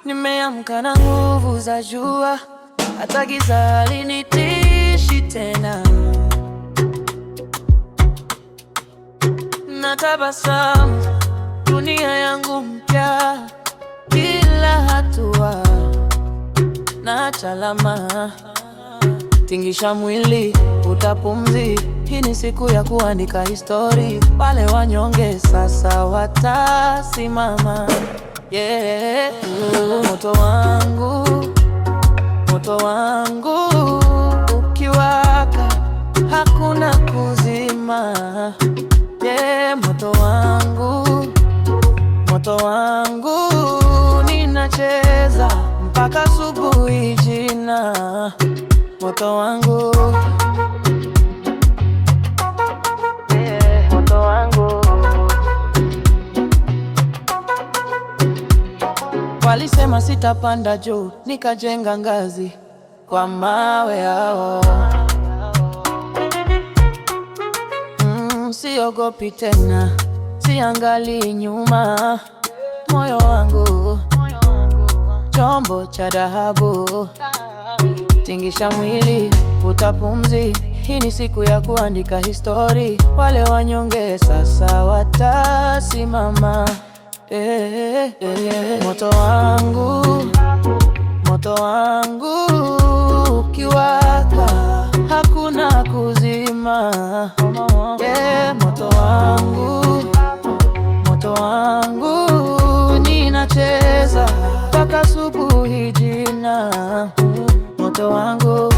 Nimeamka na nguvu za jua, hata giza halinitishi tena. Natabasamu, dunia yangu mpya, kila hatua na alama. Tingisha mwili, utapumzi, hii ni siku ya kuandika histori. Wale wanyonge sasa watasimama. Yeah. Moto wangu, moto wangu ukiwaka, hakuna kuzima. Yeah. Moto wangu, moto wangu ninacheza mpaka asubuhi jina. Moto wangu, yeah. Moto wangu. Walisema sitapanda juu, nikajenga ngazi kwa mawe yao. Siogopi tena, siangali nyuma. Moyo wangu, chombo cha dhahabu. Tingisha mwili, utapumzi, hii ni siku ya kuandika histori. Wale wanyonge sasa watasimama. Moto wangu, moto wangu ukiwaka, hakuna kuzima. Moto wangu, moto wangu ninacheza mpaka asubuhi jina. Moto wangu.